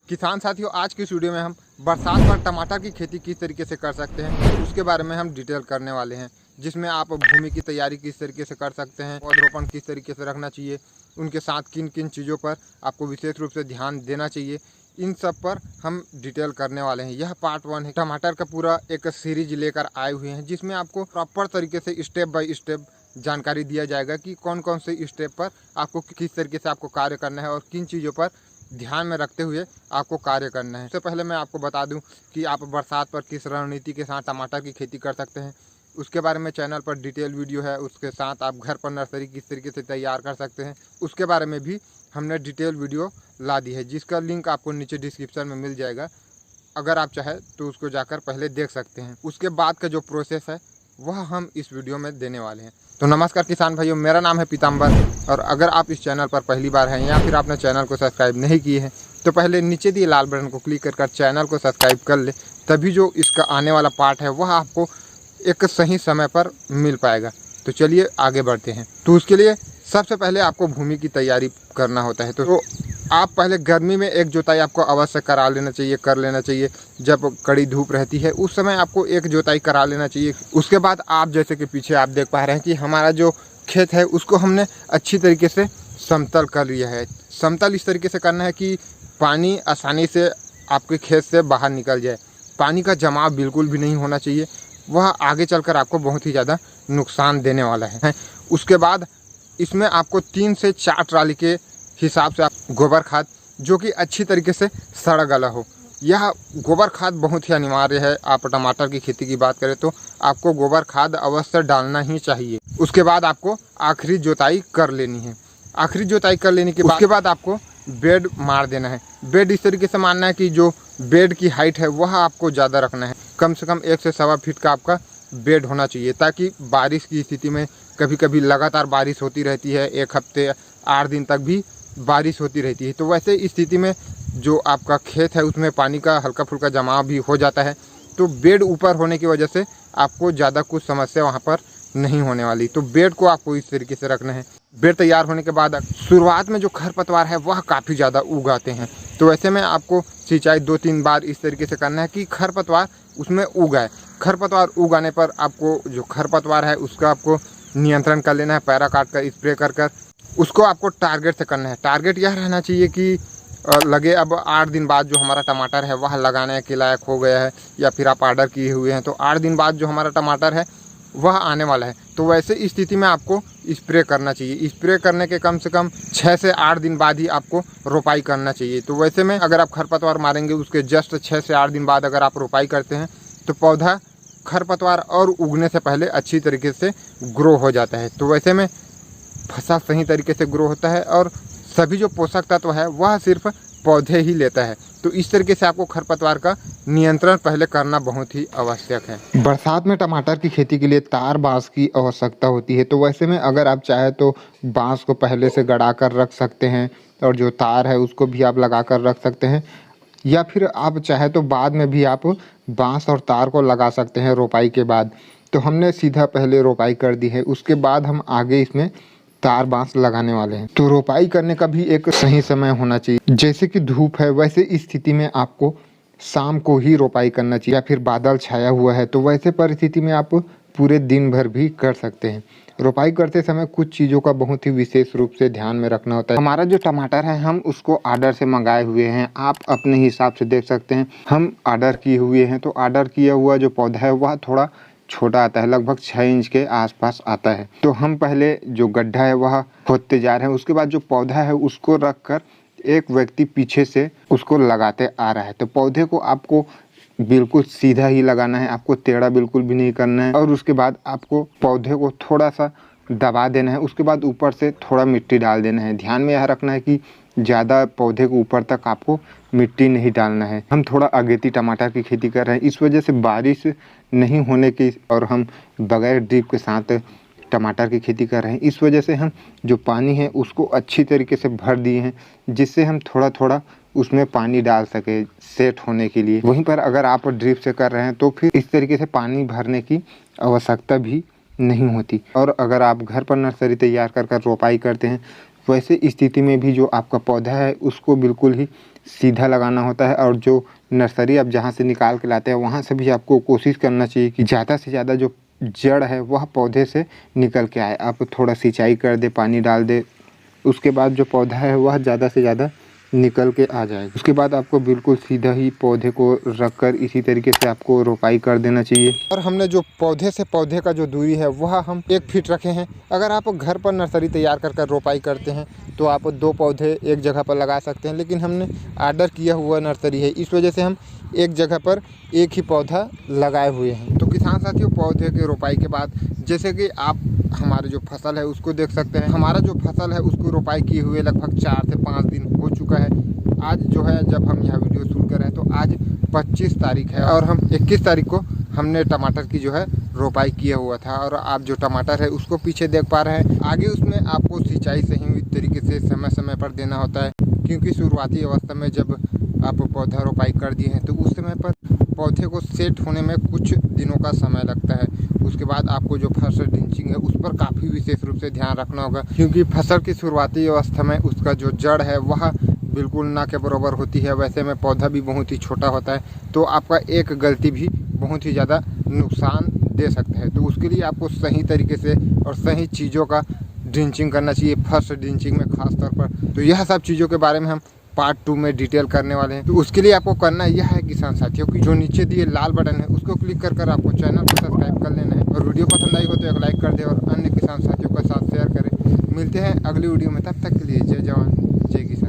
किसान साथियों, आज की इस वीडियो में हम बरसात पर टमाटर की खेती किस तरीके से कर सकते हैं उसके बारे में हम डिटेल करने वाले हैं, जिसमें आप भूमि की तैयारी किस तरीके से कर सकते हैं, पौधरोपण किस तरीके से रखना चाहिए, उनके साथ किन किन चीज़ों पर आपको विशेष रूप से ध्यान देना चाहिए, इन सब पर हम डिटेल करने वाले हैं। यह पार्ट 1 है। टमाटर का पूरा एक सीरीज लेकर आए हुए हैं, जिसमें आपको प्रॉपर तरीके से स्टेप बाय स्टेप जानकारी दिया जाएगा कि कौन कौन से स्टेप पर आपको किस तरीके से आपको कार्य करना है और किन चीज़ों पर ध्यान में रखते हुए आपको कार्य करना है। इससे पहले मैं आपको बता दूं कि आप बरसात पर किस रणनीति के साथ टमाटर की खेती कर सकते हैं, उसके बारे में चैनल पर डिटेल वीडियो है। उसके साथ आप घर पर नर्सरी किस तरीके से तैयार कर सकते हैं उसके बारे में भी हमने डिटेल वीडियो ला दी है, जिसका लिंक आपको नीचे डिस्क्रिप्शन में मिल जाएगा। अगर आप चाहें तो उसको जाकर पहले देख सकते हैं। उसके बाद का जो प्रोसेस है वह हम इस वीडियो में देने वाले हैं। तो नमस्कार किसान भाइयों, मेरा नाम है पीताम्बर, और अगर आप इस चैनल पर पहली बार हैं या फिर आपने चैनल को सब्सक्राइब नहीं किए हैं तो पहले नीचे दिए लाल बटन को क्लिक कर चैनल को सब्सक्राइब कर ले, तभी जो इसका आने वाला पार्ट है वह आपको एक सही समय पर मिल पाएगा। तो चलिए आगे बढ़ते हैं। तो उसके लिए सबसे पहले आपको भूमि की तैयारी करना होता है। तो आप पहले गर्मी में एक जुताई आपको अवश्य कर लेना चाहिए। जब कड़ी धूप रहती है उस समय आपको एक जुताई करा लेना चाहिए। उसके बाद आप जैसे कि पीछे आप देख पा रहे हैं कि हमारा जो खेत है उसको हमने अच्छी तरीके से समतल कर लिया है। समतल इस तरीके से करना है कि पानी आसानी से आपके खेत से बाहर निकल जाए। पानी का जमाव बिल्कुल भी नहीं होना चाहिए, वह आगे चलकर आपको बहुत ही ज़्यादा नुकसान देने वाला है। उसके बाद इसमें आपको 3 से 4 ट्राली के हिसाब से आप गोबर खाद, जो कि अच्छी तरीके से सड़ गला हो, यह गोबर खाद बहुत ही अनिवार्य है। आप टमाटर की खेती की बात करें तो आपको गोबर खाद अवश्य डालना ही चाहिए। उसके बाद आपको आखिरी जोताई कर लेनी है। आखिरी जोताई कर लेने के बाद उसके बाद आपको बेड मार देना है। बेड इस तरीके से मारना है कि जो बेड की हाइट है वह आपको ज़्यादा रखना है। कम से कम 1 से सवा फीट का आपका बेड होना चाहिए, ताकि बारिश की स्थिति में कभी कभी लगातार बारिश होती रहती है, 1 हफ्ते 8 दिन तक भी बारिश होती रहती है। तो वैसे स्थिति में जो आपका खेत है उसमें पानी का हल्का फुल्का जमाव भी हो जाता है। तो बेड ऊपर होने की वजह से आपको ज़्यादा कुछ समस्या वहाँ पर नहीं होने वाली। तो बेड को आपको इस तरीके से रखना है। बेड तैयार होने के बाद शुरुआत में जो खरपतवार है वह काफ़ी ज़्यादा उग आते हैं। तो ऐसे में आपको सिंचाई 2-3 बार इस तरीके से करना है कि खरपतवार उसमें उग आए। खरपतवार उग आने पर आपको जो खरपतवार है उसका आपको नियंत्रण कर लेना है। पैरा काट कर स्प्रे कर उसको आपको टारगेट से करना है। टारगेट यह रहना चाहिए कि लगे अब 8 दिन बाद जो हमारा टमाटर है वह लगाने के लायक हो गया है, या फिर आप ऑर्डर किए हुए हैं तो 8 दिन बाद जो हमारा टमाटर है वह आने वाला है। तो वैसे स्थिति में आपको स्प्रे करना चाहिए। स्प्रे करने के कम से कम 6 से 8 दिन बाद ही आपको रोपाई करना चाहिए। तो वैसे में अगर आप खरपतवार मारेंगे उसके जस्ट 6 से 8 दिन बाद अगर आप रोपाई करते हैं तो पौधा खरपतवार और उगने से पहले अच्छी तरीके से ग्रो हो जाता है। तो वैसे में फसल सही तरीके से ग्रो होता है और सभी जो पोषक तत्व है वह सिर्फ पौधे ही लेता है। तो इस तरीके से आपको खरपतवार का नियंत्रण पहले करना बहुत ही आवश्यक है। बरसात में टमाटर की खेती के लिए तार बांस की आवश्यकता होती है। तो वैसे में अगर आप चाहे तो बांस को पहले से गड़ा कर रख सकते हैं, और जो तार है उसको भी आप लगा कर रख सकते हैं, या फिर आप चाहे तो बाद में भी आप बांस और तार को लगा सकते हैं रोपाई के बाद। तो हमने सीधा पहले रोपाई कर दी है, उसके बाद हम आगे इसमें तार बांस लगाने वाले हैं। तो रोपाई करने का भी एक सही समय होना चाहिए। जैसे कि धूप है वैसे इस स्थिति में आपको शाम को ही रोपाई करना चाहिए, या फिर बादल छाया हुआ है तो वैसे परिस्थिति में आप पूरे दिन भर भी कर सकते हैं। रोपाई करते समय कुछ चीज़ों का बहुत ही विशेष रूप से ध्यान में रखना होता है। हमारा जो टमाटर है हम उसको ऑर्डर से मंगाए हुए हैं, आप अपने हिसाब से देख सकते हैं। हम ऑर्डर किए हुए हैं तो ऑर्डर किया हुआ जो पौधा है वह थोड़ा छोटा आता है, लगभग 6 इंच के आसपास आता है। तो हम पहले जो गड्ढा है वह खोदते जा रहे हैं, उसके बाद जो पौधा है उसको रख कर एक व्यक्ति पीछे से उसको लगाते आ रहा है। तो पौधे को आपको बिल्कुल सीधा ही लगाना है, आपको टेढ़ा बिल्कुल भी नहीं करना है। और उसके बाद आपको पौधे को थोड़ा सा दबा देना है, उसके बाद ऊपर से थोड़ा मिट्टी डाल देना है। ध्यान में यह रखना है कि ज़्यादा पौधे को ऊपर तक आपको मिट्टी नहीं डालना है। हम थोड़ा अगेती टमाटर की खेती कर रहे हैं, इस वजह से बारिश नहीं होने की, और हम बगैर ड्रिप के साथ टमाटर की खेती कर रहे हैं, इस वजह से हम जो पानी है उसको अच्छी तरीके से भर दिए हैं, जिससे हम थोड़ा थोड़ा उसमें पानी डाल सके सेट होने के लिए। वहीं पर अगर आप ड्रिप से कर रहे हैं तो फिर इस तरीके से पानी भरने की आवश्यकता भी नहीं होती। और अगर आप घर पर नर्सरी तैयार कर रोपाई करते हैं वैसे स्थिति में भी जो आपका पौधा है उसको बिल्कुल ही सीधा लगाना होता है। और जो नर्सरी आप जहाँ से निकाल के लाते हैं वहाँ से भी आपको कोशिश करना चाहिए कि ज़्यादा से ज़्यादा जो जड़ है वह पौधे से निकल के आए। आप थोड़ा सिंचाई कर दे, पानी डाल दे, उसके बाद जो पौधा है वह ज़्यादा से ज़्यादा निकल के आ जाएगा। उसके बाद आपको बिल्कुल सीधा ही पौधे को रखकर इसी तरीके से आपको रोपाई कर देना चाहिए। और हमने जो पौधे से पौधे का जो दूरी है वह हम 1 फीट रखे हैं। अगर आप घर पर नर्सरी तैयार कर रोपाई करते हैं तो आप 2 पौधे एक जगह पर लगा सकते हैं, लेकिन हमने आर्डर किया हुआ नर्सरी है, इस वजह से हम एक जगह पर एक ही पौधा लगाए हुए हैं। तो किसान साथियों, पौधे के रोपाई के बाद जैसे कि आप हमारे जो फसल है उसको देख सकते हैं। हमारा जो फसल है उसको रोपाई किए हुए लगभग 4 से 5 दिन हो चुका है। आज जो है जब हम यह वीडियो शूट कर रहे हैं तो आज 25 तारीख है और हम 21 तारीख को हमने टमाटर की जो है रोपाई किया हुआ था। और आप जो टमाटर है उसको पीछे देख पा रहे हैं। आगे उसमें आपको सिंचाई सही तरीके से समय समय पर देना होता है, क्योंकि शुरुआती अवस्था में जब आप पौधा रोपाई कर दिए हैं तो उस समय पर पौधे को सेट होने में कुछ दिनों का समय लगता है। उसके बाद आपको जो फसल ड्रिंचिंग है उस पर काफ़ी विशेष रूप से ध्यान रखना होगा, क्योंकि फसल की शुरुआती अवस्था में उसका जो जड़ है वह बिल्कुल ना के बराबर होती है। वैसे में पौधा भी बहुत ही छोटा होता है, तो आपका एक गलती भी बहुत ही ज़्यादा नुकसान दे सकता है। तो उसके लिए आपको सही तरीके से और सही चीज़ों का ड्रिंचिंग करना चाहिए, फर्स्ट ड्रिंचिंग में खास तौर पर। तो यह सब चीज़ों के बारे में हम पार्ट 2 में डिटेल करने वाले हैं। तो उसके लिए आपको करना यह है किसान साथियों कि जो नीचे दिए लाल बटन है उसको क्लिक कर आपको चैनल को सब्सक्राइब कर लेना है। और वीडियो पसंद आई हो तो एक लाइक कर दे और अन्य किसान साथियों के साथ शेयर करें। मिलते हैं अगली वीडियो में, तब तक के लिए जय जवान जय किसान।